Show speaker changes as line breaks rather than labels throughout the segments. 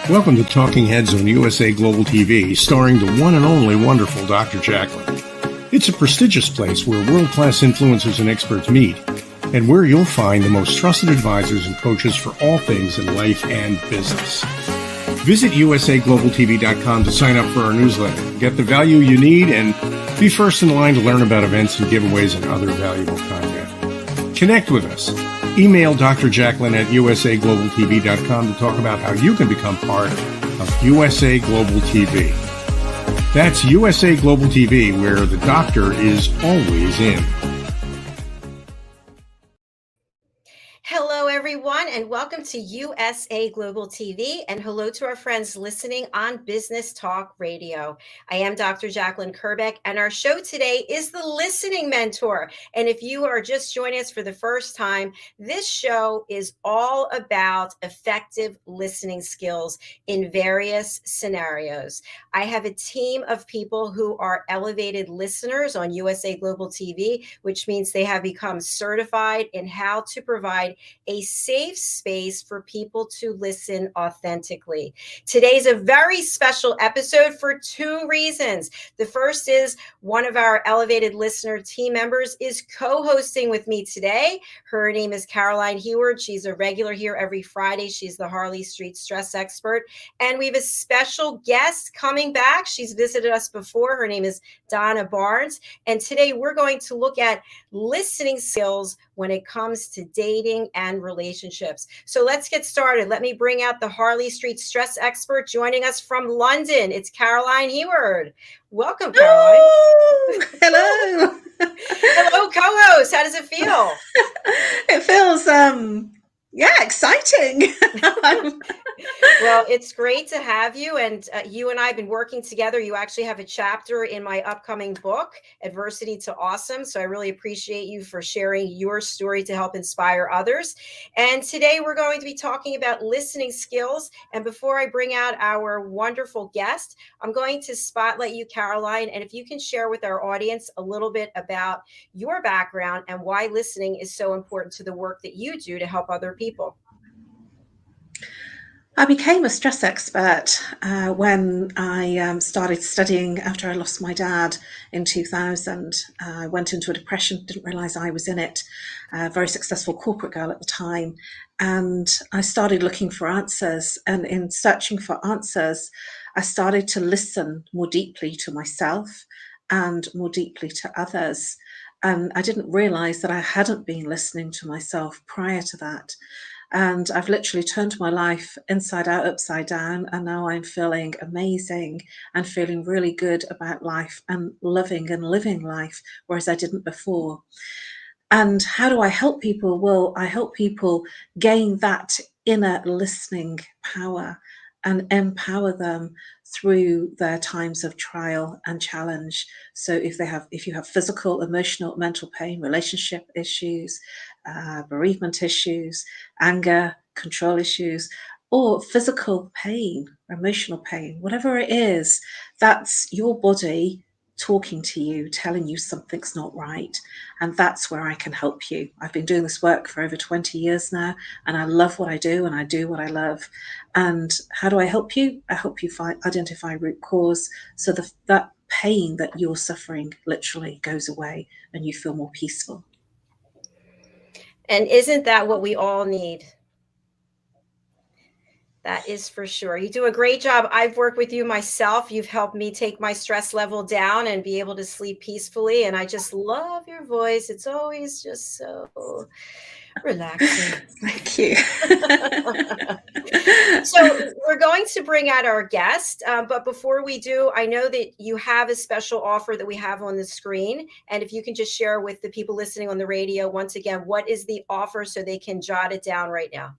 Welcome to Talking Heads on USA Global TV, starring the one and only wonderful Dr. JACALYN. It's a prestigious place where world-class influencers and experts meet, and where you'll find the most trusted advisors and coaches for all things in life and business. Visit usaglobaltv.com to sign up for our newsletter, get the value you need, and be first in line to learn about events and giveaways and other valuable content. Connect with us. Email Dr. JACALYN at usaglobaltv.com to talk about how you can become part of USA Global TV. That's USA Global TV, where the doctor is always in.
Hello, everyone, and welcome to USA Global TV, and hello to our friends listening on Business Talk Radio. I am Dr. JACALYN KERBECK, and our show today is The Listening Mentor. And if you are just joining us for the first time, this show is all about effective listening skills in various scenarios. I have a team of people who are elevated listeners on USA Global TV, which means they have become certified in how to provide a safe space for people to listen authentically. Today's a very special episode for two reasons. The first is one of our elevated listener team members is co-hosting with me today. Her name is HEWARD. She's a regular here every Friday. She's the Harley Street stress expert. And we have a special guest coming back. She's visited us before. Her name is DonnaBarnes. And today we're going to look at listening skills when it comes to dating and relationships. So let's get started. Let me bring out the Harley Street stress expert joining us from London. It's HEWARD. Welcome, Caroline.
Hello.
Hello, co-host. How does it feel?
It feels, exciting.
Well, it's great to have you. And you and I have been working together. You actually have a chapter in my upcoming book, Adversity to Awesome. So I really appreciate you for sharing your story to help inspire others. And today we're going to be talking about listening skills. And before I bring out our wonderful guest, I'm going to spotlight you, Caroline. And if you can share with our audience a little bit about your background and why listening is so important to the work that you do to help other people.
I became a stress expert when I started studying after I lost my dad in 2000. I went into a depression, didn't realize I was in it. Very successful corporate girl at the time. And I started looking for answers. And in searching for answers, I started to listen more deeply to myself and more deeply to others. And I didn't realize that I hadn't been listening to myself prior to that. And I've literally turned my life inside out, upside down. And now I'm feeling amazing and feeling really good about life and loving and living life, whereas I didn't before. And how do I help people? Well, I help people gain that inner listening power and empower them through their times of trial and challenge. So if you have physical, emotional, mental pain, relationship issues, bereavement issues, anger, control issues, or physical pain, emotional pain, whatever it is, that's your body talking to you, telling you something's not right. And that's where I can help you. I've been doing this work for over 20 years now, and I love what I do, and I do what I love. And how do I help you? I help you identify root cause, so that pain that you're suffering literally goes away and you feel more peaceful.
And isn't that what we all need? That is for sure. You do a great job. I've worked with you myself. You've helped me take my stress level down and be able to sleep peacefully. And I just love your voice. It's always just so relaxing.
Thank you.
So we're going to bring out our guest. But before we do, I know that you have a special offer that we have on the screen. And if you can just share with the people listening on the radio, once again, what is the offer so they can jot it down right now?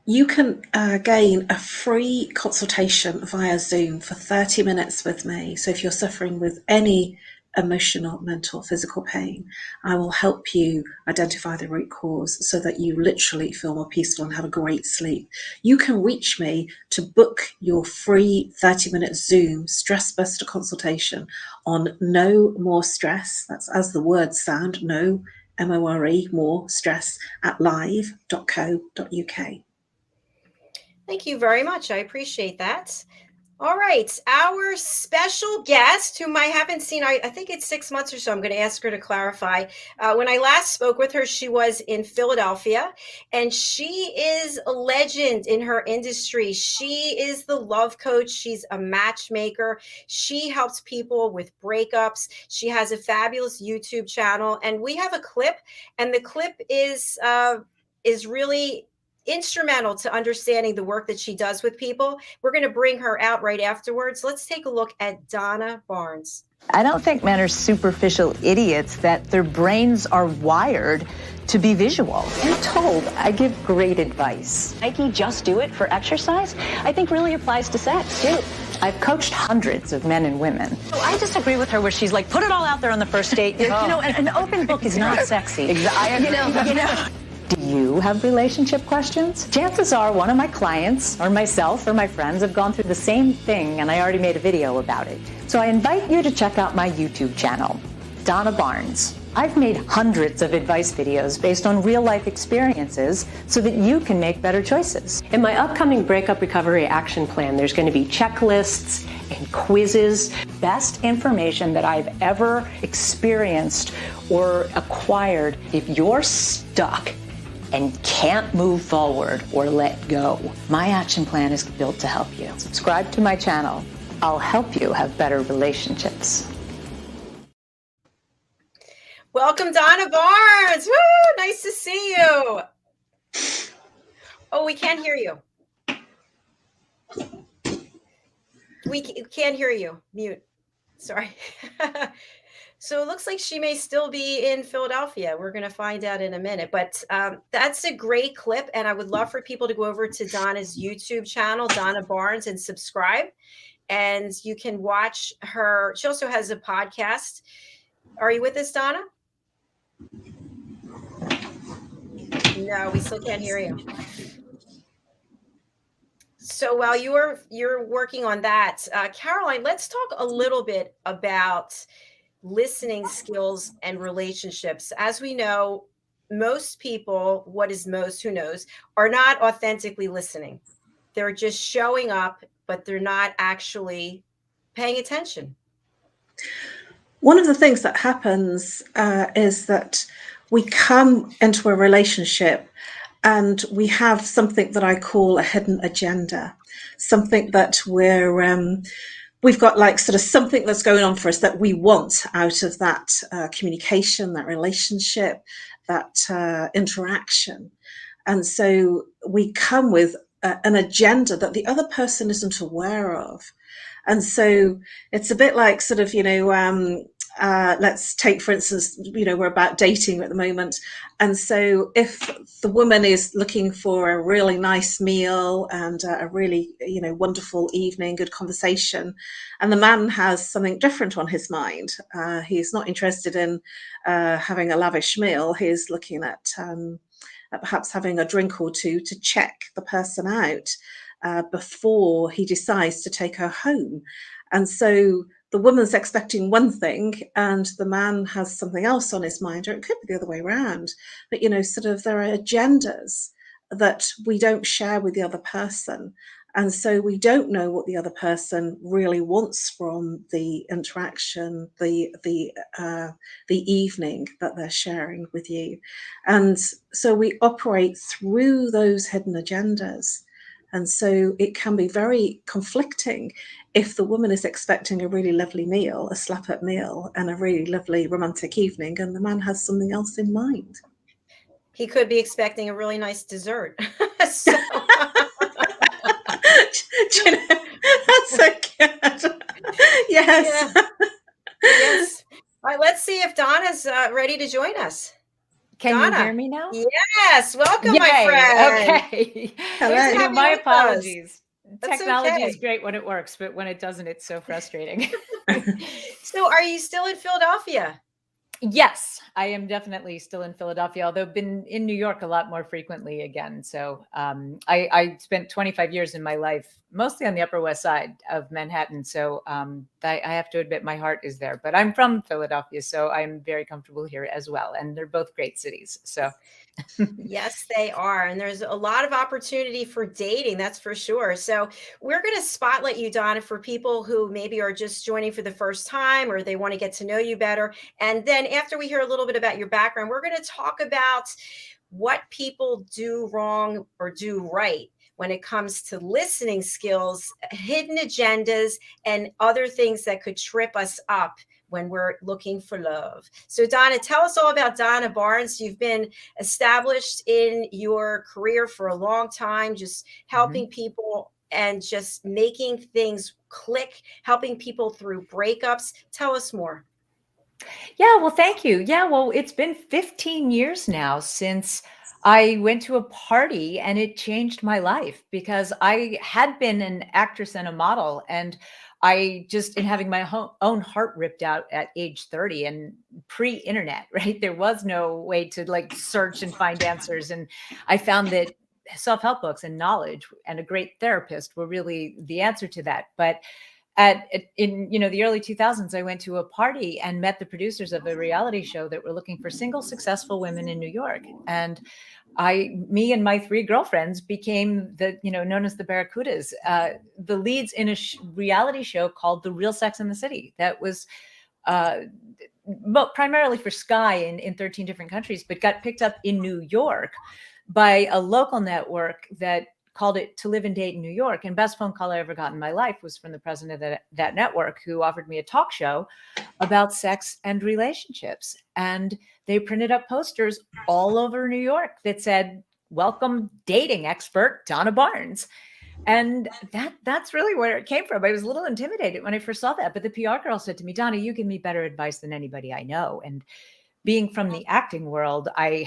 You can gain a free consultation via Zoom for 30 minutes with me. So if you're suffering with any emotional, mental, physical pain, I will help you identify the root cause so that you literally feel more peaceful and have a great sleep. You can reach me to book your free 30-minute Zoom stress buster consultation on No More Stress. That's as the words sound, no, M-O-R-E, more stress, at live.co.uk.
Thank you very much. I appreciate that. All right. Our special guest, whom I haven't seen, I think it's 6 months or so. I'm going to ask her to clarify. When I last spoke with her, she was in Philadelphia, and she is a legend in her industry. She is the love coach. She's a matchmaker. She helps people with breakups. She has a fabulous YouTube channel, and we have a clip, and the clip is really instrumental to understanding the work that she does with people. We're going to bring her out right afterwards. Let's take a look at DonnaBarnes.
I don't think men are superficial idiots, that their brains are wired to be visual. You're told I give great advice. Nike Just Do It for exercise, I think really applies to sex too. I've coached hundreds of men and women. So I disagree with her where she's like, put it all out there on the first date. You know, an open book is not sexy. Exactly. You know. Do you have relationship questions? Chances are one of my clients or myself or my friends have gone through the same thing, and I already made a video about it. So I invite you to check out my YouTube channel, DonnaBarnes. I've made hundreds of advice videos based on real life experiences so that you can make better choices.
In my upcoming Breakup Recovery Action Plan, there's going to be checklists and quizzes.
Best information that I've ever experienced or acquired. If you're stuck and can't move forward or let go, my action plan is built to help you. Subscribe to my channel. I'll help you have better relationships.
Welcome, DonnaBarnes. Woo! Nice to see you. Oh, we can't hear you. We can't hear you. Mute. Sorry. So it looks like she may still be in Philadelphia. We're going to find out in a minute. But that's a great clip. And I would love for people to go over to Donna's YouTube channel, DonnaBarnes, and subscribe. And you can watch her. She also has a podcast. Are you with us, Donna? No, we still can't hear you. So while you're working on that, Caroline, let's talk a little bit about listening skills and relationships. As we know, most people, what is most, who knows, are not authentically listening. They're just showing up, but they're not actually paying attention.
One of the things that happens is that we come into a relationship and we have something that I call a hidden agenda, something that we've got like sort of something that's going on for us that we want out of that communication, that relationship, that interaction. And so we come with an agenda that the other person isn't aware of. And so it's a bit like sort of, let's take, for instance, we're about dating at the moment. And so if the woman is looking for a really nice meal and a really, wonderful evening, good conversation, and the man has something different on his mind, he's not interested in having a lavish meal. He's looking at perhaps having a drink or two to check the person out before he decides to take her home. And so the woman's expecting one thing and the man has something else on his mind, or it could be the other way around. But, sort of there are agendas that we don't share with the other person. And so we don't know what the other person really wants from the interaction, the evening that they're sharing with you. And so we operate through those hidden agendas. And so it can be very conflicting if the woman is expecting a really lovely meal, a slap-up meal, and a really lovely romantic evening, and the man has something else in mind.
He could be expecting a really nice dessert. So.
That's so good. Yes.
Yeah. Yes. All right, let's see if Donna's ready to join us.
Can
Donna.
you hear me now?
Yes. Welcome,
Yay.
my friend.
Okay.
Hello.
My apologies.
That's
Technology
okay.
is great when it works, but when it doesn't, it's so frustrating.
So are you still in Philadelphia?
Yes, I am definitely still in Philadelphia, although I've been in New York a lot more frequently again. So I spent 25 years in my life, mostly on the Upper West Side of Manhattan. So I have to admit my heart is there, but I'm from Philadelphia, so I'm very comfortable here as well. And they're both great cities. So
Yes, they are. And there's a lot of opportunity for dating, that's for sure. So, we're going to spotlight you, Donna, for people who maybe are just joining for the first time or they want to get to know you better. And then, after we hear a little bit about your background, we're going to talk about what people do wrong or do right when it comes to listening skills, hidden agendas, and other things that could trip us up when we're looking for love. So, Donna, tell us all about DonnaBarnes. You've been established in your career for a long time, just helping people and just making things click, helping people through breakups. Tell us more.
Yeah, well, thank you. Yeah, well, it's been 15 years now since I went to a party and it changed my life because I had been an actress and a model. And I just, in having my own heart ripped out at age 30 and pre-internet, right? There was no way to like search and find answers. And I found that self-help books and knowledge and a great therapist were really the answer to that. But in the early 2000s, I went to a party and met the producers of a reality show that were looking for single successful women in New York. And me and my three girlfriends became known as the Barracudas, the leads in a reality show called The Real Sex in the City. That was primarily for Sky in 13 different countries, but got picked up in New York by a local network that called it To Live and Date in New York. And best phone call I ever got in my life was from the president of that network, who offered me a talk show about sex and relationships. And they printed up posters all over New York that said, "Welcome dating expert DonnaBarnes." And that's really where it came from. I was a little intimidated when I first saw that, but the PR girl said to me, "Donna, you give me better advice than anybody I know." And being from the acting world, I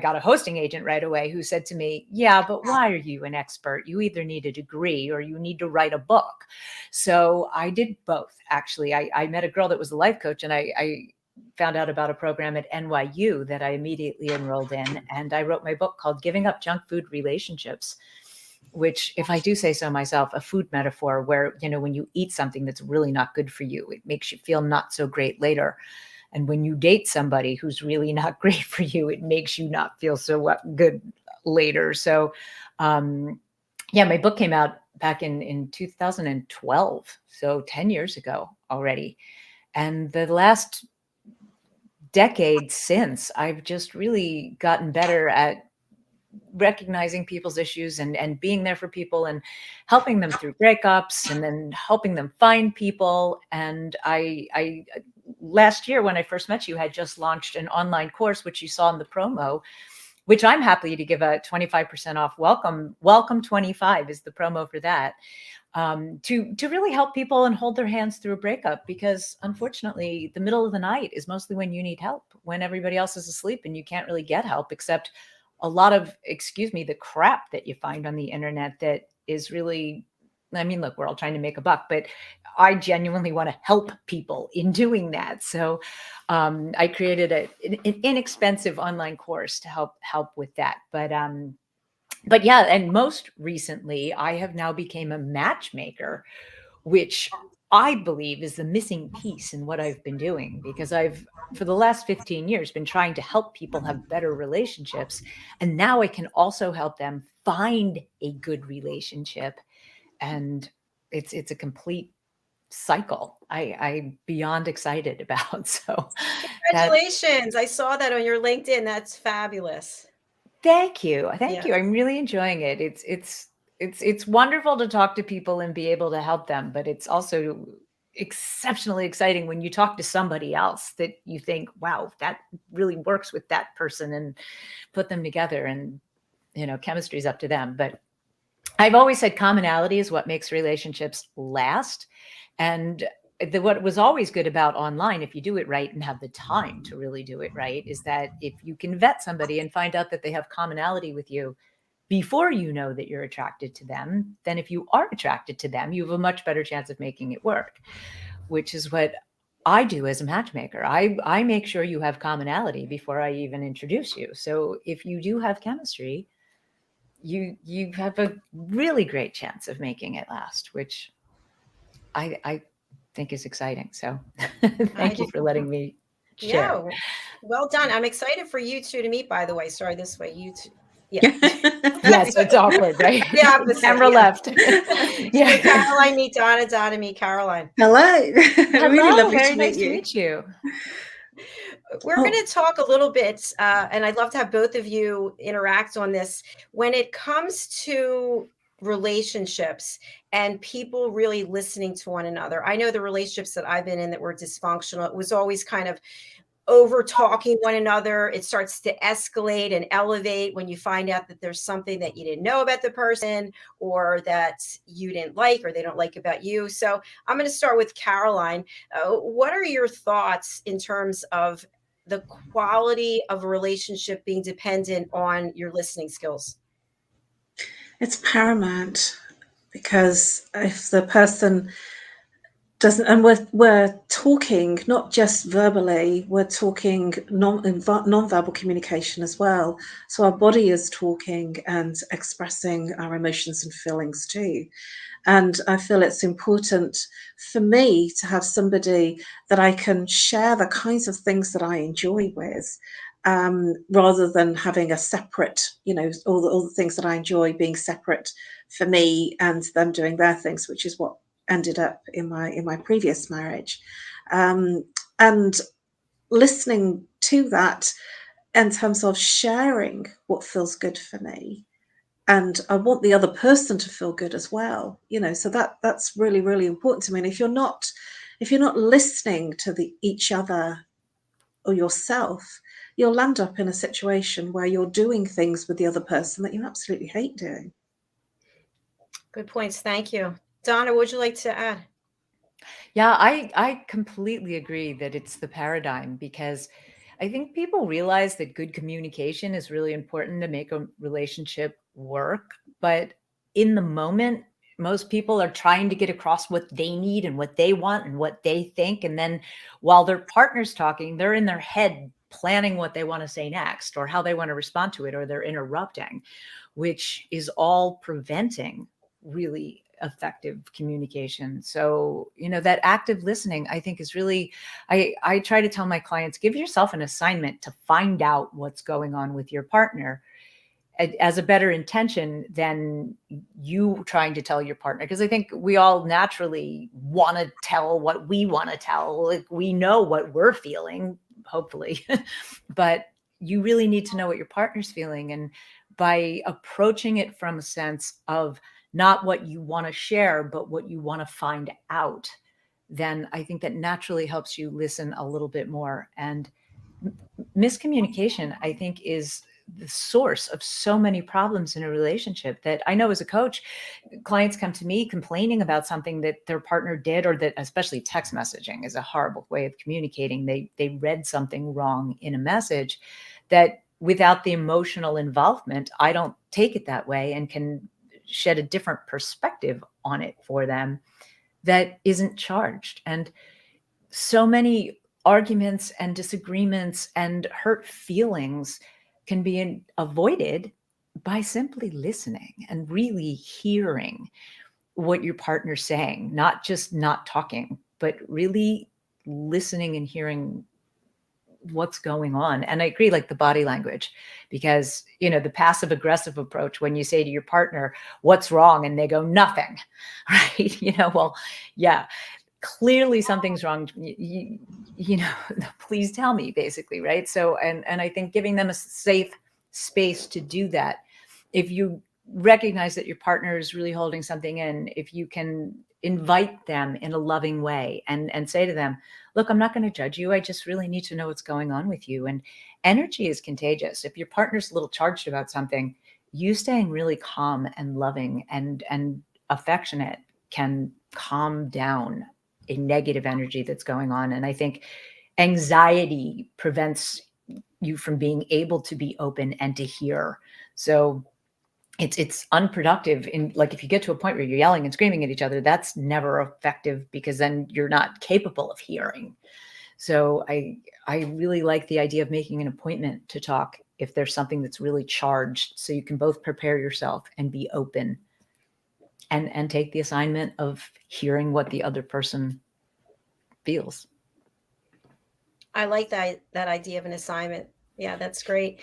got a hosting agent right away who said to me, "Yeah, but why are you an expert? You either need a degree or you need to write a book." So I did both. Actually, I met a girl that was a life coach, and I found out about a program at NYU that I immediately enrolled in. And I wrote my book called Giving Up Junk Food Relationships, which, if I do say so myself, a food metaphor where, when you eat something that's really not good for you, it makes you feel not so great later. And when you date somebody who's really not great for you, it makes you not feel so good later. So, my book came out back in 2012, so 10 years ago already. And the last decade since, I've just really gotten better at recognizing people's issues and being there for people and helping them through breakups and then helping them find people. And I last year, when I first met you, had just launched an online course, which you saw in the promo, which I'm happy to give a 25% off. Welcome 25 is the promo for that, to really help people and hold their hands through a breakup, because unfortunately the middle of the night is mostly when you need help, when everybody else is asleep and you can't really get help, except a lot of, the crap that you find on the internet that is really, look, we're all trying to make a buck, but I genuinely want to help people in doing that. So I created an inexpensive online course to help with that. But yeah, and most recently, I have now became a matchmaker, which I believe is the missing piece in what I've been doing, because I've, for the last 15 years, been trying to help people have better relationships. And now I can also help them find a good relationship. And it's a complete cycle. I'm beyond excited about. So
Congratulations. I saw that on your LinkedIn. That's fabulous.
Thank you. Thank
Yeah.
you. I'm really enjoying it. It's wonderful to talk to people and be able to help them, but it's also exceptionally exciting when you talk to somebody else that you think, wow, that really works with that person, and put them together, and chemistry is up to them. But I've always said commonality is what makes relationships last. And what was always good about online, if you do it right and have the time to really do it right, is that if you can vet somebody and find out that they have commonality with you before you know that you're attracted to them, then if you are attracted to them, you have a much better chance of making it work, which is what I do as a matchmaker. I make sure you have commonality before I even introduce you. So if you do have chemistry, you have a really great chance of making it last, which I think is exciting. So thank you for letting me share.
Yeah. Well done. I'm excited for you two to meet, by the way. Sorry, this way. You two. Yeah.
Yeah, so it's awkward, right?
The opposite.
Camera
Yeah.
left.
So Caroline, meet Donna. Donna, meet Caroline.
Hello. Really
Hello,
lovely
very
to
nice
meet
to
you.
meet you.
We're
Oh,
going to talk a little bit, and I'd love to have both of you interact on this. When it comes to relationships and people really listening to one another, I know the relationships that I've been in that were dysfunctional, it was always kind of over talking one another. It starts to escalate and elevate when you find out that there's something that you didn't know about the person or that you didn't like or they don't like about you. So I'm going to start with Caroline. What are your thoughts in terms of the quality of a relationship being dependent on your listening skills?
it's paramount, because if the person doesn't, and we're talking not just verbally, we're talking non-verbal communication as well. So our body is talking and expressing our emotions and feelings too. And I feel it's important for me to have somebody that I can share the kinds of things that I enjoy with, rather than having a separate, all the things that I enjoy being separate for me and them doing their things, which is what ended up in my previous marriage. And listening to that in terms of sharing what feels good for me, and I want the other person to feel good as well, so that's really, really important to me. And if you're not listening to each other or yourself, you'll land up in a situation where you're doing things with the other person that you absolutely hate doing.
Good points. Thank you. Donna, would you like to add?
Yeah, I completely agree that it's the paradigm, because I think people realize that good communication is really important to make a relationship work. But in the moment, most people are trying to get across what they need and what they want and what they think. And then while their partner's talking, they're in their head planning what they want to say next or how they want to respond to it, or they're interrupting, which is all preventing really effective communication. So, that active listening, I think, is really, I try to tell my clients, give yourself an assignment to find out what's going on with your partner as a better intention than you trying to tell your partner. Because I think we all naturally want to tell what we want to tell. Like, we know what we're feeling, hopefully, but you really need to know what your partner's feeling. And by approaching it from a sense of not what you want to share, but what you want to find out, then I think that naturally helps you listen a little bit more. And miscommunication, I think, is the source of so many problems in a relationship. That I know as a coach, clients come to me complaining about something that their partner did, or that, especially text messaging is a horrible way of communicating. They read something wrong in a message that, without the emotional involvement, I don't take it that way and can shed a different perspective on it for them that isn't charged. And so many arguments and disagreements and hurt feelings can be avoided by simply listening and really hearing what your partner's saying, not just not talking, but really listening and hearing what's going on. And I agree, like the body language, because, the passive aggressive approach, when you say to your partner, what's wrong? And they go, nothing, right? Well, yeah, clearly something's wrong. Please tell me, basically, right? So, and I think giving them a safe space to do that, if you recognize that your partner is really holding something in, if you can invite them in a loving way and say to them, look, I'm not going to judge you. I just really need to know what's going on with you. And energy is contagious. If your partner's a little charged about something, you staying really calm and loving and affectionate can calm down a negative energy that's going on. And I think anxiety prevents you from being able to be open and to hear. So it's unproductive. In, like, if you get to a point where you're yelling and screaming at each other, that's never effective, because then you're not capable of hearing. So I really like the idea of making an appointment to talk if there's something that's really charged, so you can both prepare yourself and be open and take the assignment of hearing what the other person feels.
I like that idea of an assignment. Yeah, that's great.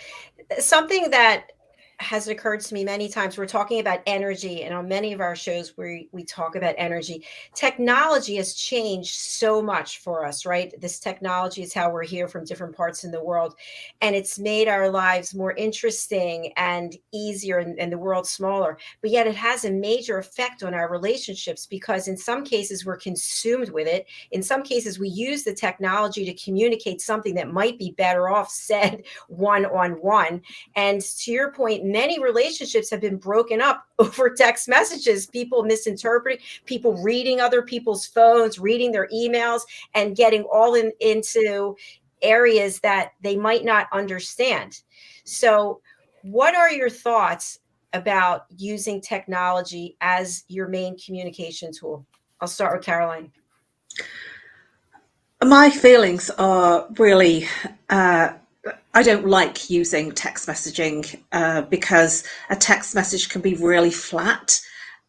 Something that has occurred to me many times, we're talking about energy, and on many of our shows we talk about energy. Technology has changed so much for us, right? This technology is how we're here from different parts in the world, and it's made our lives more interesting and easier, and the world smaller. But yet it has a major effect on our relationships, because in some cases we're consumed with it. In some cases we use the technology to communicate something that might be better off said one-on-one. And to your point, many relationships have been broken up over text messages, people misinterpreting, people reading other people's phones, reading their emails, and getting all into areas that they might not understand. So what are your thoughts about using technology as your main communication tool? I'll start with Caroline.
My feelings are really, I don't like using text messaging because a text message can be really flat,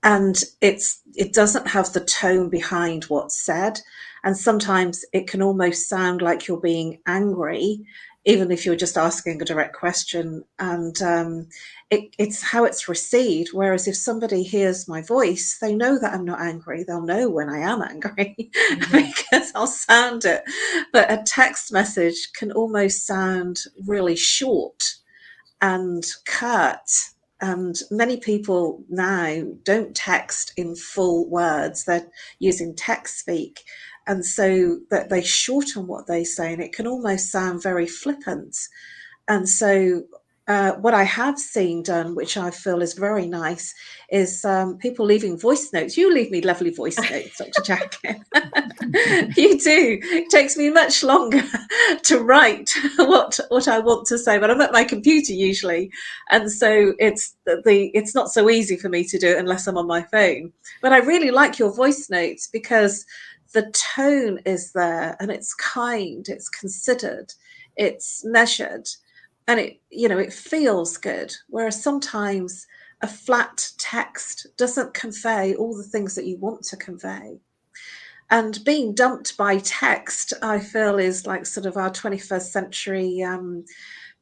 and it doesn't have the tone behind what's said. And sometimes it can almost sound like you're being angry, even if you're just asking a direct question. And it's how it's received. Whereas if somebody hears my voice, they know that I'm not angry. They'll know when I am angry because I'll sound it. But a text message can almost sound really short and curt. And many people now don't text in full words. They're using text speak. And so that they shorten what they say, and it can almost sound very flippant. And so what I have seen done, which I feel is very nice, is people leaving voice notes. You leave me lovely voice notes, Dr. Jacqueline. You do. It takes me much longer to write what I want to say, but I'm at my computer usually, and so it's not so easy for me to do it unless I'm on my phone. But I really like your voice notes because the tone is there, and it's kind, it's considered, it's measured, and it feels good. Whereas sometimes a flat text doesn't convey all the things that you want to convey. And being dumped by text, I feel, is like sort of our 21st century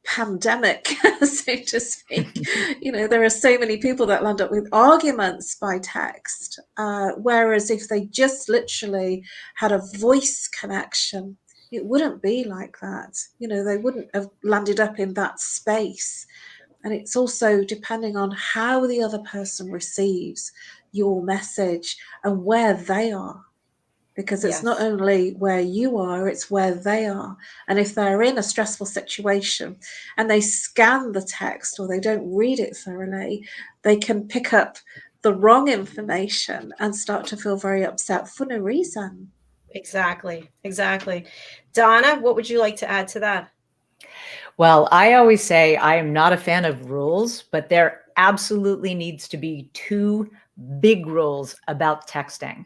pandemic, so to speak. There are so many people that land up with arguments by text, whereas if they just literally had a voice connection, it wouldn't be like that. They wouldn't have landed up in that space. And it's also depending on how the other person receives your message and where they are. Because it's not only where you are, it's where they are. And if they're in a stressful situation and they scan the text or they don't read it thoroughly, they can pick up the wrong information and start to feel very upset for no reason.
Exactly. Donna, what would you like to add to that?
Well, I always say I am not a fan of rules, but there absolutely needs to be two big rules about texting.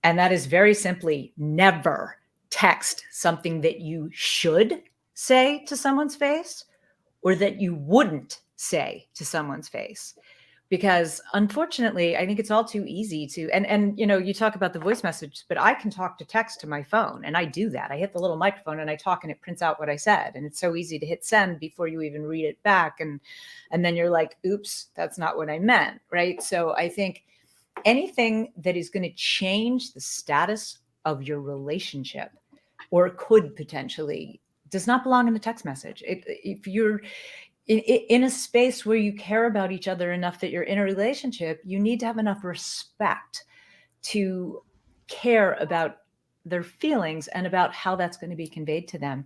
And that is very simply never text something that you should say to someone's face or that you wouldn't say to someone's face. Because unfortunately, I think it's all too easy to, and you talk about the voice message, but I can talk to text to my phone, and I do that. I hit the little microphone and I talk and it prints out what I said. And it's so easy to hit send before you even read it back. And then you're like, oops, that's not what I meant, right? So I think anything that is going to change the status of your relationship or could potentially does not belong in the text message. If you're in a space where you care about each other enough that you're in a relationship, you need to have enough respect to care about their feelings and about how that's going to be conveyed to them.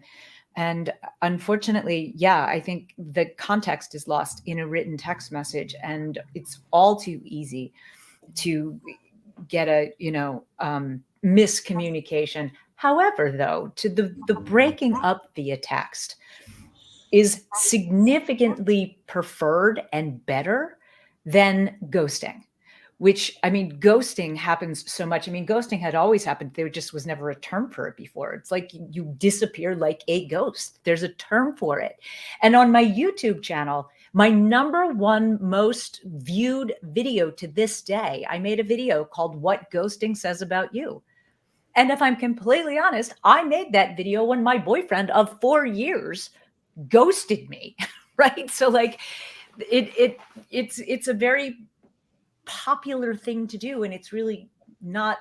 And unfortunately, I think the context is lost in a written text message, and it's all too easy to get a miscommunication. However, though, to the breaking up via text is significantly preferred and better than ghosting, which, ghosting happens so much. Ghosting had always happened. There just was never a term for it before. It's like you disappear like a ghost. There's a term for it. And on my YouTube channel, my number one most viewed video to this day, I made a video called What Ghosting Says About You. And if I'm completely honest, I made that video when my boyfriend of 4 years ghosted me, right? So like it's a very popular thing to do, and it's really not,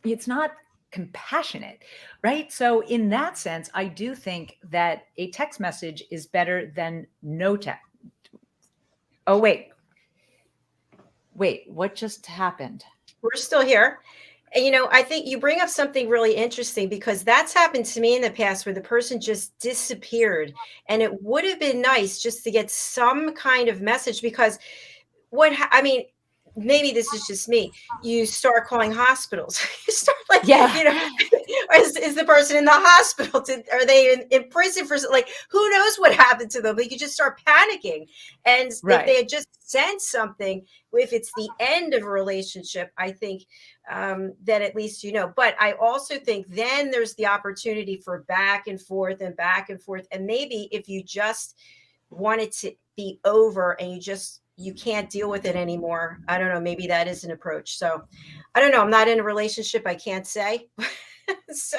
it's not compassionate, right? So in that sense, I do think that a text message is better than no text. Oh, wait, what just happened?
We're still here. And, you know, I think you bring up something really interesting, because that's happened to me in the past where the person just disappeared. And it would have been nice just to get some kind of message, because I mean, maybe this is just me. You start calling hospitals. You start like,
Yeah.
you know, is the person in the hospital? Are they in prison for, like, who knows what happened to them? Like, you just start panicking. And if they had just sent something, if it's the end of a relationship, I think then at least, you know. But I also think then there's the opportunity for back and forth and back and forth. And maybe if you just want it to be over and you can't deal with it anymore, I don't know, maybe that is an approach. So I don't know. I'm not in a relationship. I can't say. So,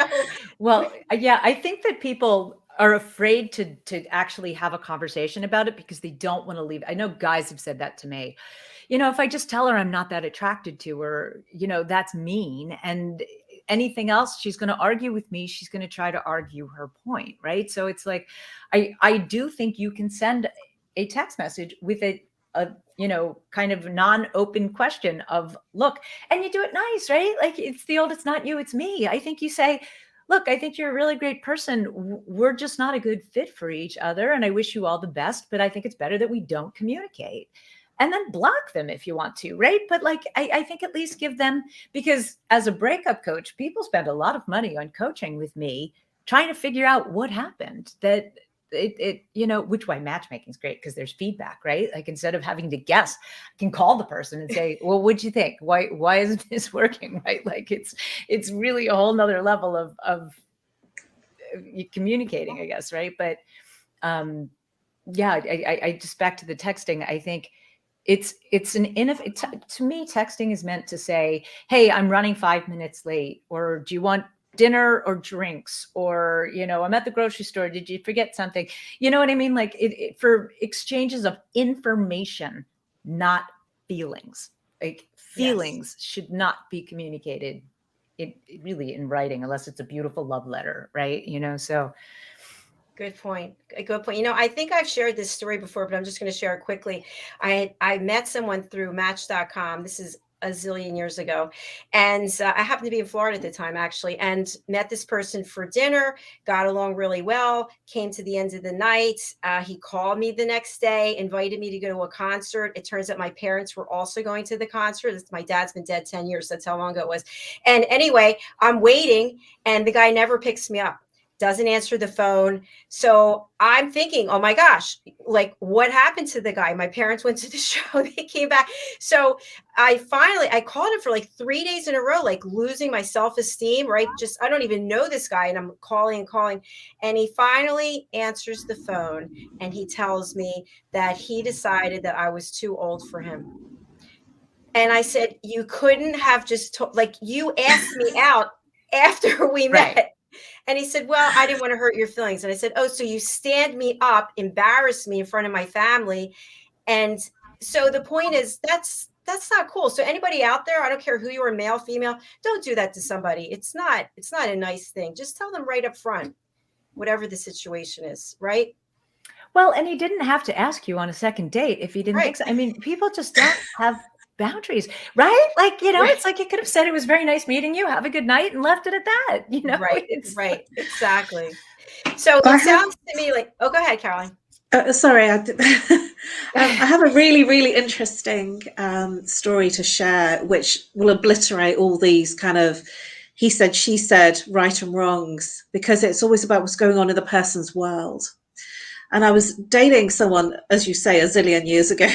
well, yeah, I think that people are afraid to actually have a conversation about it because they don't want to leave. I know guys have said that to me. You know, if I just tell her I'm not that attracted to her, you know, that's mean. And anything else, she's going to argue with me. She's going to try to argue her point, right? So it's like, I do think you can send a text message with a you know, kind of non-open question of, look, and you do it nice, right? Like it's the old, it's not you, it's me. I think you say, look, I think you're a really great person. We're just not a good fit for each other. And I wish you all the best, but I think it's better that we don't communicate. And then block them if you want to, right? But like, I think at least give them, because as a breakup coach, people spend a lot of money on coaching with me, trying to figure out what happened, that it you know, which why matchmaking is great, because there's feedback, right? Like instead of having to guess, I can call the person and say, well, what'd you think? Why isn't this working? Right? Like it's really a whole nother level of communicating, I guess. Right. But yeah, I just, back to the texting, I think to me, texting is meant to say, hey, I'm running 5 minutes late, or do you want dinner or drinks, or, you know, I'm at the grocery store, did you forget something? You know what I mean? Like for exchanges of information, not feelings. Like feelings should not be communicated really in writing, unless it's a beautiful love letter, right? You know, so
good point. A good point. You know, I think I've shared this story before, but I'm just going to share it quickly. I met someone through Match.com. This is a zillion years ago. And I happened to be in Florida at the time, actually, and met this person for dinner, got along really well, came to the end of the night. He called me the next day, invited me to go to a concert. It turns out my parents were also going to the concert. My dad's been dead 10 years. That's how long ago it was. And anyway, I'm waiting, and the guy never picks me up. Doesn't answer the phone. So I'm thinking, oh my gosh, like what happened to the guy? My parents went to the show, they came back. So I called him for like 3 days in a row, like losing my self-esteem, right? Just, I don't even know this guy. And I'm calling. And he finally answers the phone, and he tells me that he decided that I was too old for him. And I said, you couldn't have just like, you asked me out after we met.
Right.
And he said, well, I didn't want to hurt your feelings. And I said, oh, so you stand me up, embarrass me in front of my family. And so the point is, that's not cool. So anybody out there, I don't care who you are, male, female, don't do that to somebody. It's not a nice thing. Just tell them right up front, whatever the situation is, right?
Well, and he didn't have to ask you on a second date if he didn't think so. I mean, people just don't have boundaries, right? Like, you know, it's like, you could have said it was very nice meeting you, have a good night, and left it at that, you know?
Right, exactly. So it sounds to me like, oh, go ahead, Caroline.
Sorry, I have a really, really interesting story to share, which will obliterate all these kind of he said, she said, right and wrongs, because it's always about what's going on in the person's world. And I was dating someone, as you say, a zillion years ago,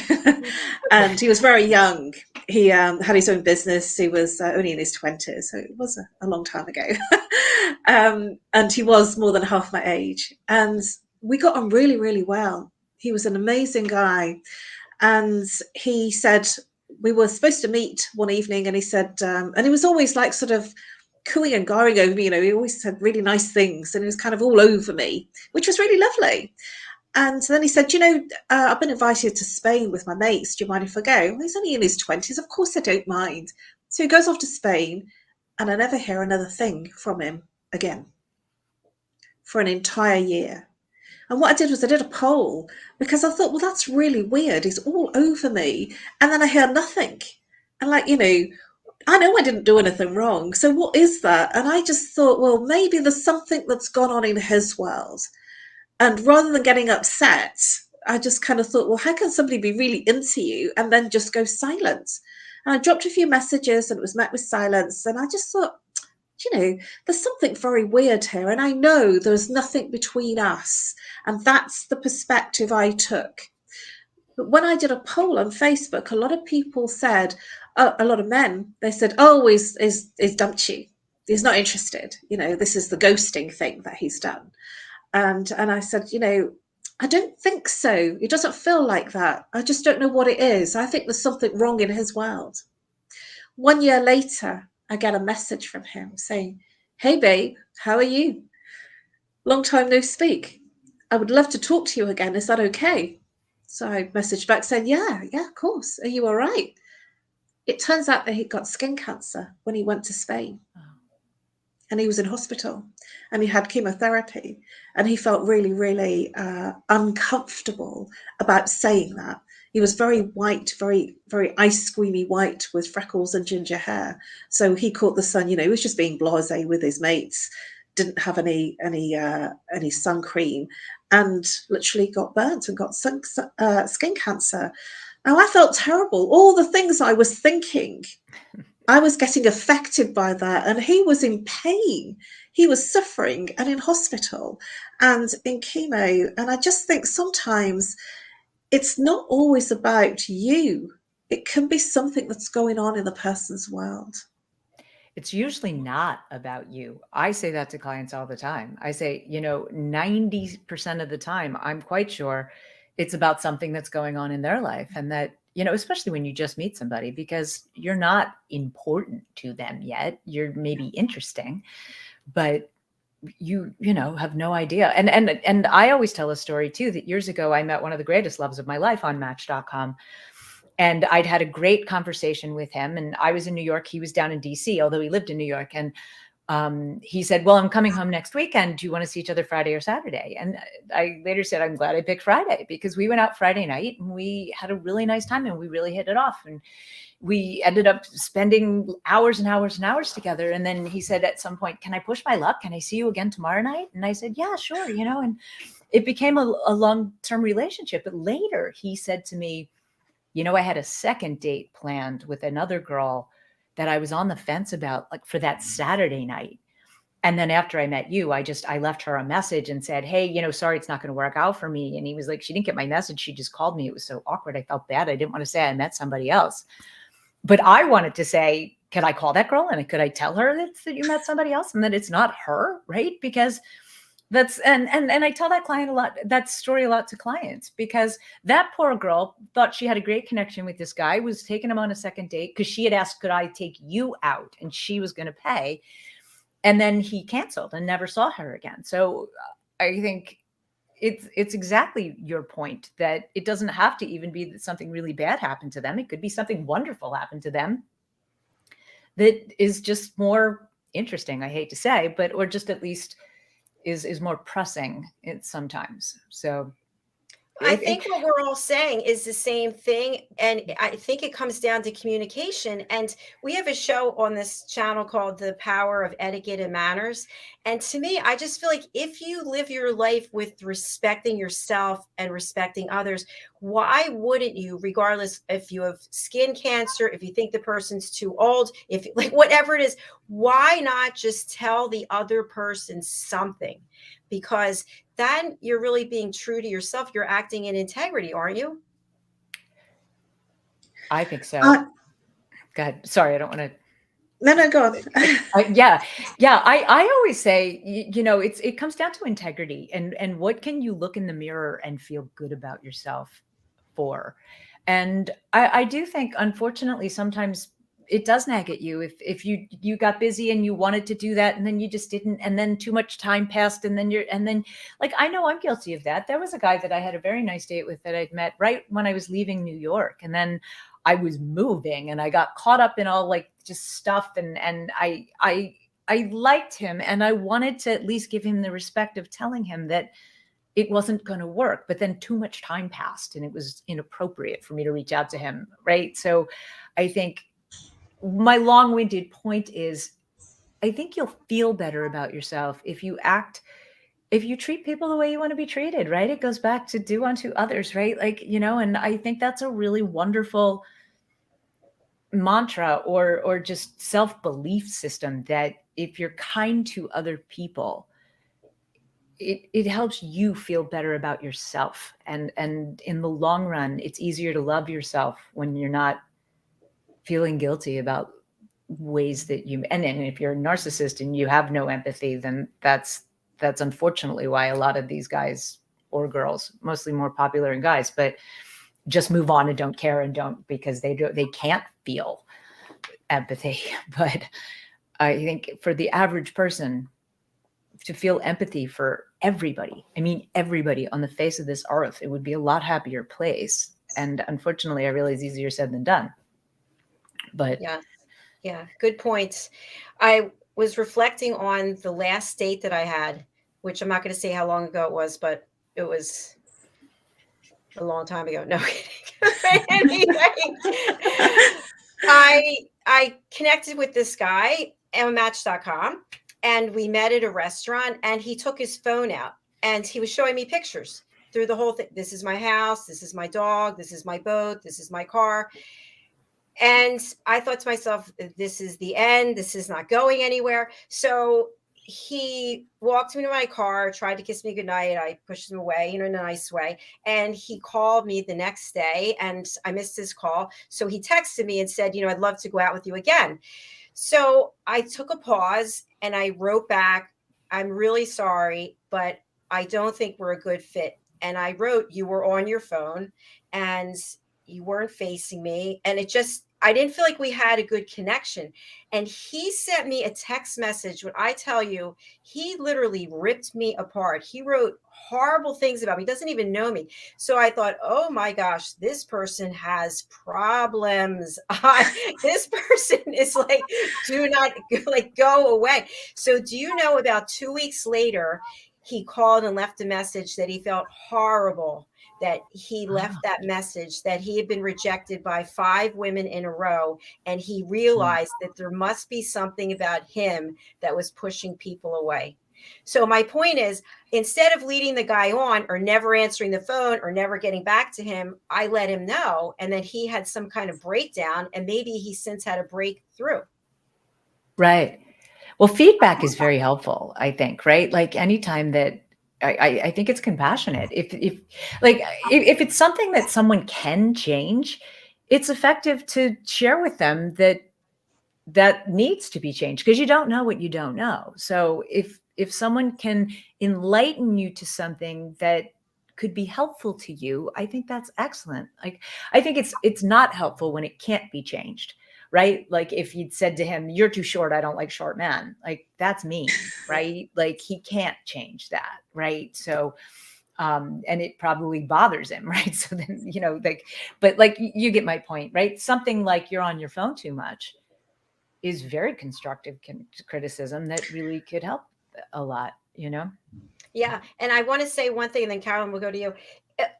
and he was very young. He had his own business. He was only in his 20s, so it was a long time ago. And he was more than half my age. And we got on really, really well. He was an amazing guy. And he said, we were supposed to meet one evening, and he said, and he was always like sort of cooing and garring over me. He always said really nice things, and he was kind of all over me, which was really lovely. And then he said, I've been invited to Spain with my mates. Do you mind if I go? Well, he's only in his 20s. Of course I don't mind. So he goes off to Spain, and I never hear another thing from him again for an entire year. And what I did was I did a poll, because I thought, well, that's really weird. He's all over me. And then I hear nothing. And I know I didn't do anything wrong. So what is that? And I just thought, well, maybe there's something that's gone on in his world. And rather than getting upset, I just kind of thought, well, how can somebody be really into you and then just go silent? And I dropped a few messages, and it was met with silence. And I just thought, there's something very weird here. And I know there's nothing between us. And that's the perspective I took. But when I did a poll on Facebook, a lot of people said, a lot of men, they said, oh, he's dumped you. He's not interested. This is the ghosting thing that he's done. And I said, I don't think so. It doesn't feel like that. I just don't know what it is. I think there's something wrong in his world. 1 year later, I get a message from him saying, hey, babe, how are you? Long time no speak. I would love to talk to you again. Is that okay? So I messaged back saying, yeah, of course. Are you all right? It turns out that he got skin cancer when he went to Spain. And he was in hospital, and he had chemotherapy, and he felt really, really uncomfortable about saying that. He was very white, very, very ice creamy white with freckles and ginger hair. So he caught the sun, he was just being blasé with his mates, didn't have any sun cream, and literally got burnt and got skin cancer. Now, I felt terrible. All the things I was thinking, I was getting affected by that, and he was in pain. He was suffering and in hospital and in chemo. And I just think sometimes it's not always about you. It can be something that's going on in the person's world.
It's usually not about you. I say that to clients all the time. I say, 90% of the time, I'm quite sure it's about something that's going on in their life, and that, especially when you just meet somebody, because you're not important to them yet. You're maybe interesting, but you have no idea. And I always tell a story too, that years ago, I met one of the greatest loves of my life on Match.com. And I'd had a great conversation with him, and I was in New York. He was down in DC, although he lived in New York. And he said, well, I'm coming home next weekend. Do you want to see each other Friday or Saturday? And I later said, I'm glad I picked Friday, because we went out Friday night and we had a really nice time, and we really hit it off. And we ended up spending hours and hours and hours together. And then he said at some point, can I push my luck? Can I see you again tomorrow night? And I said, yeah, sure. And it became a long-term relationship. But later he said to me, I had a second date planned with another girl that I was on the fence about, like, for that Saturday night. And then after I met you, I left her a message and said, hey, sorry, it's not going to work out for me. And he was like, she didn't get my message. She just called me. It was so awkward. I felt bad. I didn't want to say I met somebody else. But I wanted to say, could I call that girl? And could I tell her that you met somebody else and that it's not her, right? Because that's, and I tell that story a lot to clients, because that poor girl thought she had a great connection with this guy, was taking him on a second date because she had asked, could I take you out? And she was going to pay. And then he canceled and never saw her again. So I think it's exactly your point, that it doesn't have to even be that something really bad happened to them. It could be something wonderful happened to them that is just more interesting, I hate to say, but, or just at least is more pressing sometimes. So
I think what we're all saying is the same thing. And I think it comes down to communication. And we have a show on this channel called The Power of Etiquette and Manners. And to me, I just feel like if you live your life with respecting yourself and respecting others, why wouldn't you, regardless if you have skin cancer, if you think the person's too old, if like whatever it is, why not just tell the other person something? Because then you're really being true to yourself. You're acting in integrity, aren't you?
I think so. Go ahead. Sorry, I don't want to.
No, go on.
Yeah. I always say, it comes down to integrity and what can you look in the mirror and feel good about yourself for? And I do think, unfortunately, sometimes it does nag at you if you got busy and you wanted to do that and then you just didn't, and then too much time passed, and then like, I know I'm guilty of that. There was a guy that I had a very nice date with that I'd met right when I was leaving New York, and then I was moving and I got caught up in all like just stuff, and I liked him, and I wanted to at least give him the respect of telling him that it wasn't going to work. But then too much time passed and it was inappropriate for me to reach out to him. Right. So I think my long-winded point is, I think you'll feel better about yourself if you treat people the way you want to be treated. Right. It goes back to do unto others. Right. Like, and I think that's a really wonderful mantra or just self-belief system, that if you're kind to other people, it helps you feel better about yourself. And in the long run, it's easier to love yourself when you're not feeling guilty about ways that and if you're a narcissist and you have no empathy, then that's unfortunately why a lot of these guys or girls, mostly more popular in guys, but just move on and don't care and don't, because they can't feel empathy. But I think for the average person to feel empathy for everybody, I mean, everybody on the face of this earth, it would be a lot happier place. And unfortunately, I realize easier said than done. But
yeah, good points. I was reflecting on the last date that I had, which I'm not going to say how long ago it was, but it was a long time ago. No kidding. Anyway, I connected with this guy on Match.com, and we met at a restaurant, and he took his phone out and he was showing me pictures through the whole thing. This is my house. This is my dog. This is my boat. This is my car. And I thought to myself, this is the end. This is not going anywhere. So he walked me to my car, tried to kiss me goodnight. I pushed him away, in a nice way. And he called me the next day, and I missed his call. So he texted me and said, I'd love to go out with you again. So I took a pause and I wrote back, I'm really sorry, but I don't think we're a good fit. And I wrote, you were on your phone and you weren't facing me. And I didn't feel like we had a good connection. And he sent me a text message. When I tell you, he literally ripped me apart. He wrote horrible things about me. He doesn't even know me. So I thought, oh my gosh, this person has problems. This person is like, do not go away. So do you know, about 2 weeks later, he called and left a message that he felt horrible, that he left that message, that he had been rejected by 5 women in a row. And he realized that there must be something about him that was pushing people away. So my point is, instead of leading the guy on or never answering the phone or never getting back to him, I let him know. And then he had some kind of breakdown, and maybe he since had a breakthrough.
Right. Well, feedback is very helpful, I think, right? Like anytime that I think it's compassionate. If it's something that someone can change, it's effective to share with them that needs to be changed, because you don't know what you don't know. So if someone can enlighten you to something that could be helpful to you, I think that's excellent. Like, I think it's not helpful when it can't be changed. Right? Like if you'd said to him, you're too short, I don't like short men. Like, that's mean, right? Like, he can't change that. Right. So, and it probably bothers him. Right. So then, but like, you get my point, right? Something like you're on your phone too much is very constructive criticism that really could help a lot,
Yeah. And I want to say one thing, and then Carolyn, will go to you.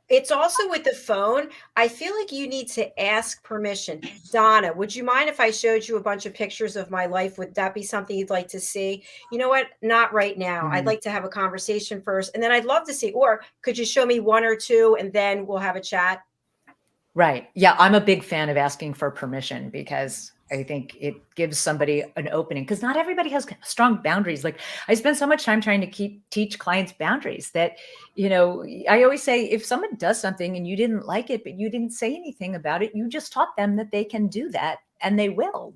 It's also with the phone. I feel like you need to ask permission. Donna, would you mind if I showed you a bunch of pictures of my life? Would that be something you'd like to see? You know what? Not right now.
Mm-hmm.
I'd like to have a conversation first, and then I'd love to see, or could you show me 1 or 2 and then we'll have a chat?
Right. Yeah. I'm a big fan of asking for permission, because I think it gives somebody an opening, because not everybody has strong boundaries. Like, I spend so much time trying to teach clients boundaries that, I always say, if someone does something and you didn't like it, but you didn't say anything about it, you just taught them that they can do that, and they will.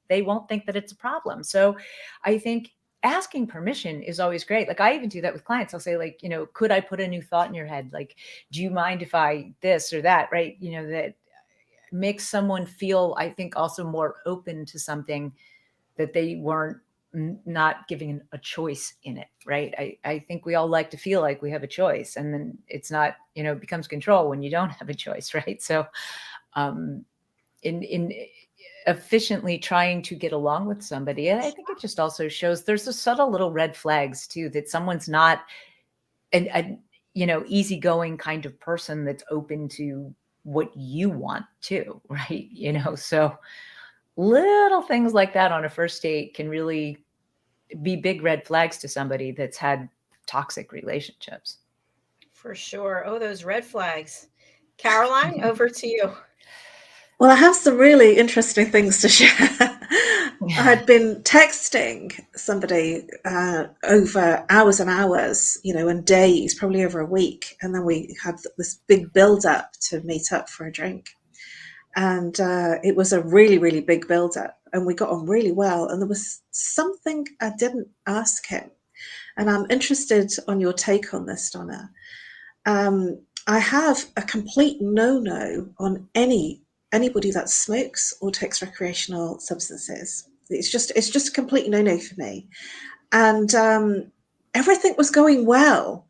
They won't think that it's a problem. So I think asking permission is always great. Like, I even do that with clients. I'll say, like, could I put a new thought in your head? Like, do you mind if I this or that? Right. makes someone feel, I think, also more open to something that they weren't not giving a choice in it, right? I think we all like to feel like we have a choice, and then it's not, it becomes control when you don't have a choice, right? So in efficiently trying to get along with somebody, and I think it just also shows there's a subtle little red flags too, that someone's not a easygoing kind of person that's open to what you want too, right? So little things like that on a first date can really be big red flags to somebody that's had toxic relationships.
For sure. Oh, those red flags. Caroline, over to you.
Well, I have some really interesting things to share. I'd been texting somebody over hours and hours, and days, probably over a week. And then we had this big build up to meet up for a drink. And it was a really, really big build up. And we got on really well. And there was something I didn't ask him. And I'm interested on your take on this, Donna. I have a complete no-no on anybody that smokes or takes recreational substances. It's just a complete no-no for me. And everything was going well.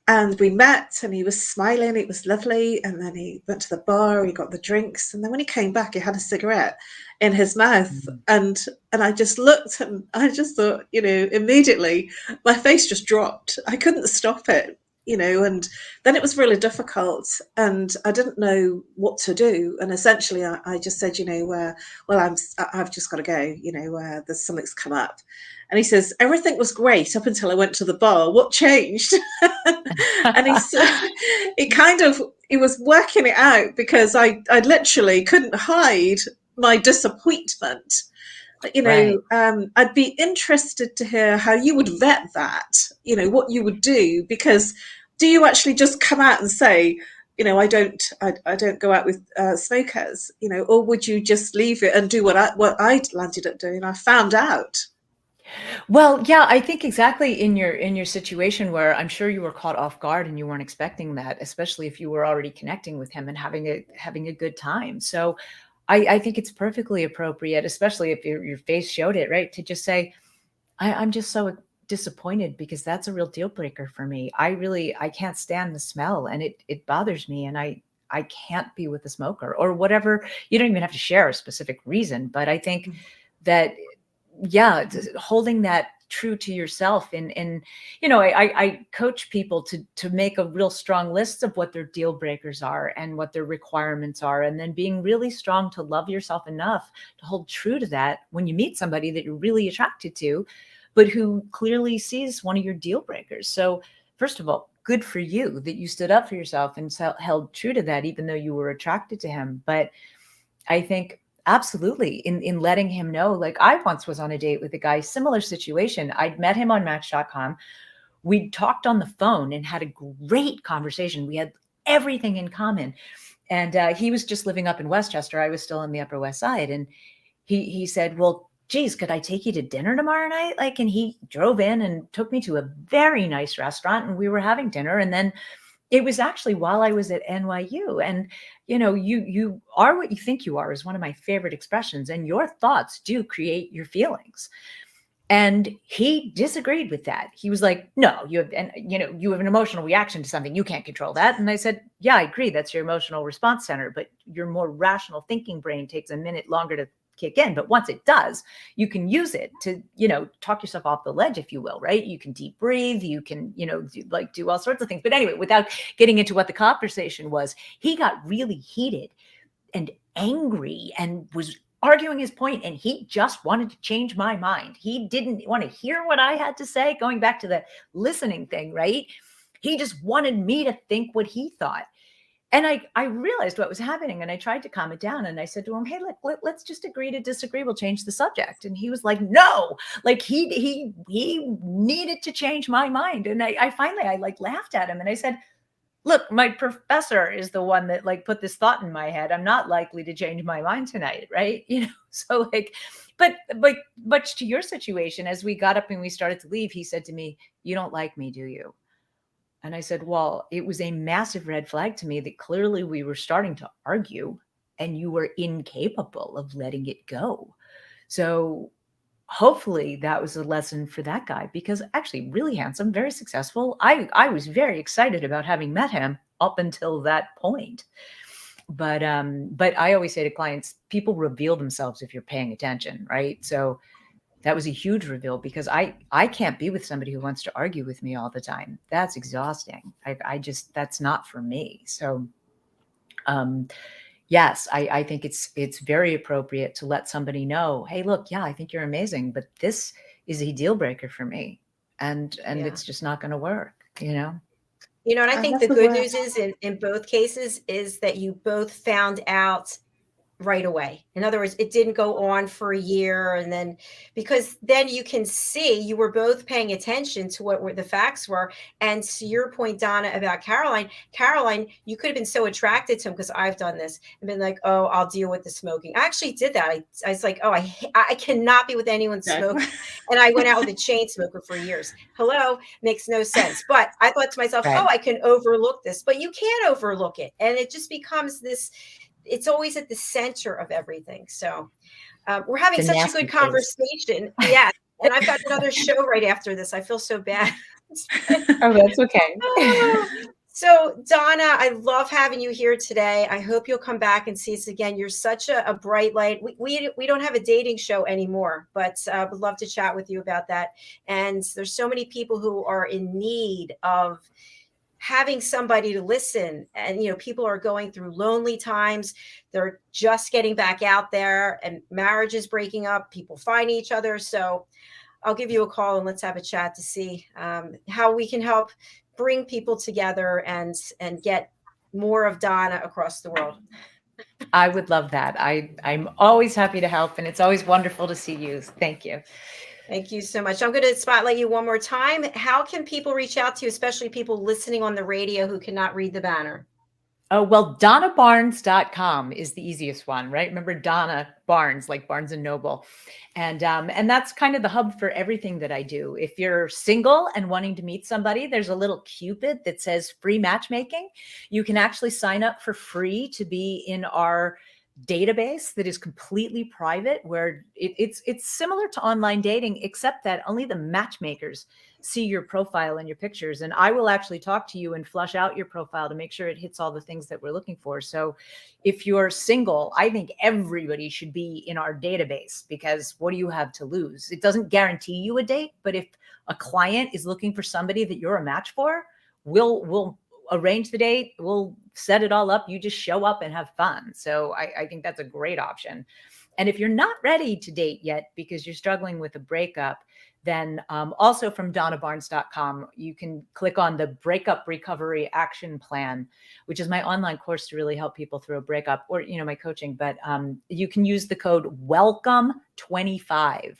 And we met and he was smiling, it was lovely. And then he went to the bar, he got the drinks. And then when he came back, he had a cigarette in his mouth. And I just looked and I just thought, immediately my face just dropped. I couldn't stop it. And then it was really difficult and I didn't know what to do. And essentially I just said, well, I've just got to go, there's something's come up. And he says, everything was great up until I went to the bar. What changed? And he said, he was working it out because I literally couldn't hide my disappointment. Right. I'd be interested to hear how you would vet that, what you would do, because do you actually just come out and say, I don't go out with smokers, or would you just leave it and do what I landed up doing? I found out.
Well, yeah, I think exactly in your situation where I'm sure you were caught off guard and you weren't expecting that, especially if you were already connecting with him and having a good time. So I think it's perfectly appropriate, especially if your face showed it, right? To just say, I'm just so disappointed because that's a real deal breaker for me. I can't stand the smell and it bothers me. And I can't be with a smoker or whatever. You don't even have to share a specific reason, but I think that, yeah, holding that true to yourself and I coach people to make a real strong list of what their deal breakers are and what their requirements are, and then being really strong to love yourself enough to hold true to that when you meet somebody that you're really attracted to but who clearly sees one of your deal breakers. So first of all, good for you that you stood up for yourself and held true to that even though you were attracted to him. But I think absolutely in letting him know, like I once was on a date with a guy, similar situation. I'd met him on Match.com. We talked on the phone and had a great conversation. We had everything in common. And he was just living up in Westchester. I was still on the Upper West Side. And he said, well, geez, could I take you to dinner tomorrow night? And he drove in and took me to a very nice restaurant and we were having dinner. And then it was actually while I was at NYU. And, you are what you think you are is one of my favorite expressions. And your thoughts do create your feelings. And he disagreed with that. He was like, no, you have an emotional reaction to something. You can't control that. And I said, yeah, I agree. That's your emotional response center. But your more rational thinking brain takes a minute longer to kick in. But once it does, you can use it to, talk yourself off the ledge, if you will, right? You can deep breathe, you can, do all sorts of things. But anyway, without getting into what the conversation was, he got really heated and angry and was arguing his point, and he just wanted to change my mind. He didn't want to hear what I had to say, going back to the listening thing, right? He just wanted me to think what he thought. And I realized what was happening and I tried to calm it down. And I said to him, hey, let's just agree to disagree. We'll change the subject. And he was like, no, he needed to change my mind. And I finally laughed at him and I said, look, my professor is the one that put this thought in my head. I'm not likely to change my mind tonight. Right. So but much to your situation, as we got up and we started to leave, he said to me, you don't like me, do you? And I said, well, it was a massive red flag to me that clearly we were starting to argue and you were incapable of letting it go. So hopefully that was a lesson for that guy, because actually really handsome, very successful. I was very excited about having met him up until that point. But I always say to clients, people reveal themselves if you're paying attention, right? So that was a huge reveal, because I can't be with somebody who wants to argue with me all the time. That's exhausting. I just, that's not for me. So yes, I think it's very appropriate to let somebody know, hey, look, yeah, I think you're amazing, but this is a deal breaker for me. And
Yeah.
it's just not going to work, you know?
You know, and I
I
think
love
the
the
good
word.
news is in both cases is that you both found out right away. In other words, it didn't go on for a year, and then, because then you can see you were both paying attention to what the facts were. And to your point, Donna, about Caroline, you could have been so attracted to him, because I've done this and been like, oh, I'll deal with the smoking. I actually did that. I was like, oh, I cannot be with anyone smoking. And I went out with a chain smoker for years. Hello, makes no sense. But I thought to myself,
Right.
oh, I can overlook this, but you can't overlook it. And it just becomes this, it's always at the center of everything. So we're having
It's a
such a
nasty
good
phase.
conversation. Yeah. And I've got another show right after this. I feel so bad.
Oh, that's okay.
Oh. So Donna, I love having you here today. I hope you'll come back and see us again. You're such a bright light. We don't have a dating show anymore, but would love to chat with you about that. And there's so many people who are in need of having somebody to listen. And you know, people are going through lonely times. They're just getting back out there, and marriages breaking up, people find each other. So I'll give you a call and let's have a chat to see how we can help bring people together and get more of Donna across the world.
I would love that. I'm always happy to help, and it's always wonderful to see you. Thank you.
Thank you so much. I'm going to spotlight you one more time. How can people reach out to you, especially people listening on the radio who cannot read the banner?
Oh, well, DonnaBarnes.com is the easiest one, right? Remember Donna Barnes, like Barnes and Noble. And that's kind of the hub for everything that I do. If you're single and wanting to meet somebody, there's a little Cupid that says free matchmaking. You can actually sign up for free to be in our database that is completely private, where it's similar to online dating, except that only the matchmakers see your profile and your pictures. And I will actually talk to you and flush out your profile to make sure it hits all the things that we're looking for. So if you're single, I think everybody should be in our database, because what do you have to lose? It doesn't guarantee you a date, but if a client is looking for somebody that you're a match for, we'll arrange the date, we'll set it all up. You just show up and have fun. So I think that's a great option. And if you're not ready to date yet because you're struggling with a breakup, then also from DonnaBarnes.com, you can click on the Breakup Recovery Action Plan, which is my online course to really help people through a breakup, or, you know, my coaching. But you can use the code WELCOME25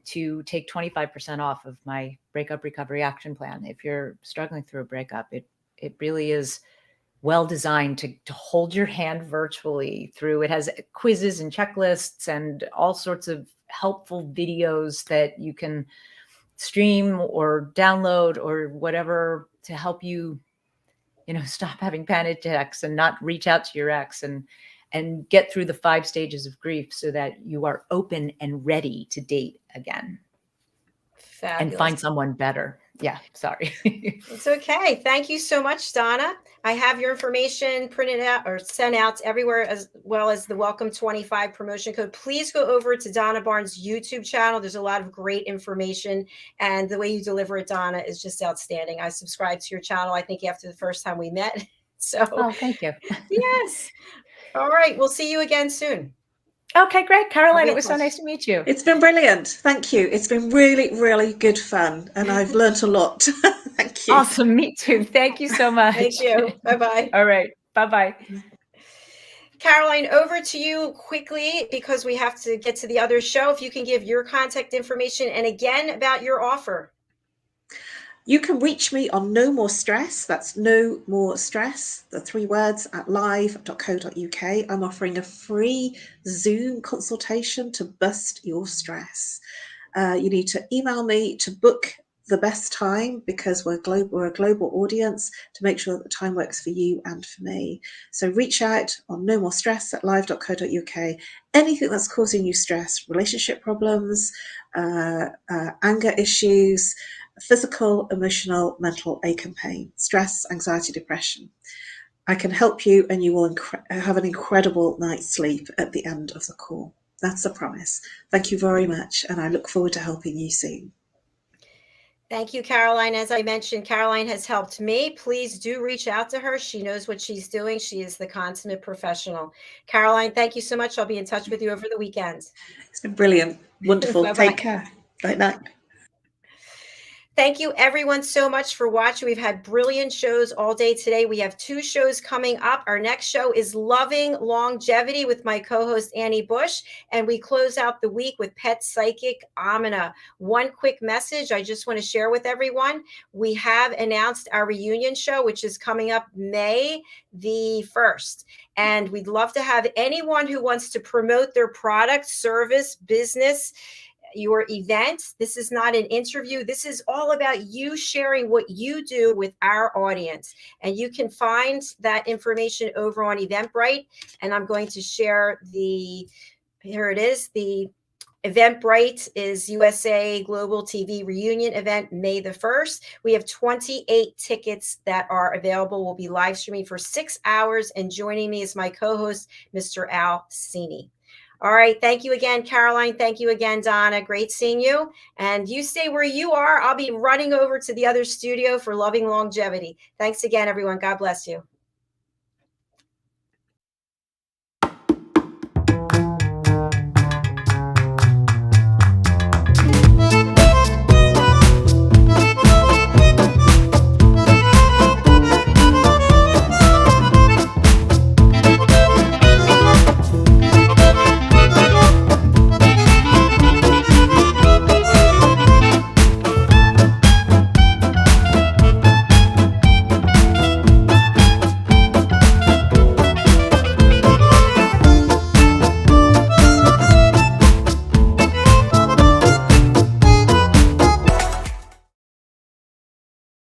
to take 25% off of my Breakup Recovery Action Plan. If you're struggling through a breakup, it really is well designed to hold your hand virtually through. It has quizzes and checklists and all sorts of helpful videos that you can stream or download or whatever to help you, you know, stop having panic attacks and not reach out to your ex, and get through the 5 stages of grief so that you are open and ready to date again.
Fabulous.
And find someone better. Yeah, sorry.
It's okay. Thank you so much, Donna. I have your information printed out or sent out everywhere, as well as the Welcome 25 promotion code. Please go over to Donna Barnes' YouTube channel. There's a lot of great information, and the way you deliver it, Donna, is just outstanding. I subscribed to your channel, I think, after the first time we met. So,
Oh, thank you.
yes. All right. We'll see you again soon.
Okay, great. Caroline, it was so nice to meet you.
It's been brilliant. Thank you. It's been really, really good fun. And I've learnt a lot. Thank you.
Awesome. Me too. Thank you so much.
Thank you. Bye-bye.
All right. Bye-bye.
Caroline, over to you quickly, because we have to get to the other show. If you can give your contact information and again about your offer.
You can reach me on No More Stress. That's No More Stress, the 3 words, at live.co.uk. I'm offering a free Zoom consultation to bust your stress. You need to email me to book the best time, because we're a global audience, to make sure that the time works for you and for me. So reach out on nomorestress@live.co.uk. Anything that's causing you stress, relationship problems, anger issues, physical, emotional, mental ache and pain, stress, anxiety, depression. I can help you, and you will have an incredible night's sleep at the end of the call. That's a promise. Thank you very much, and I look forward to helping you soon.
Thank you, Caroline. As I mentioned, Caroline has helped me. Please do reach out to her. She knows what she's doing. She is the consummate professional. Caroline, thank you so much. I'll be in touch with you over the weekend.
It's been brilliant. Wonderful.
Bye-bye.
Take care. Night night.
Thank you everyone so much for watching. We've had brilliant shows all day today. We have 2 shows coming up. Our next show is Loving Longevity with my co-host Annie Bush, and we close out the week with Pet Psychic Amina. One quick message I just want to share with everyone. We have announced our reunion show, which is coming up May the 1st. And we'd love to have anyone who wants to promote their product, service, business, your event. This is not an interview. This is all about you sharing what you do with our audience. And you can find that information over on Eventbrite. And I'm going to share here it is. The Eventbrite is USA Global TV Reunion event, May the 1st. We have 28 tickets that are available. We'll be live streaming for 6 hours. And joining me is my co-host, Mr. Al Cini. All right. Thank you again, Caroline. Thank you again, Donna. Great seeing you. And you stay where you are. I'll be running over to the other studio for Loving Longevity. Thanks again, everyone. God bless you.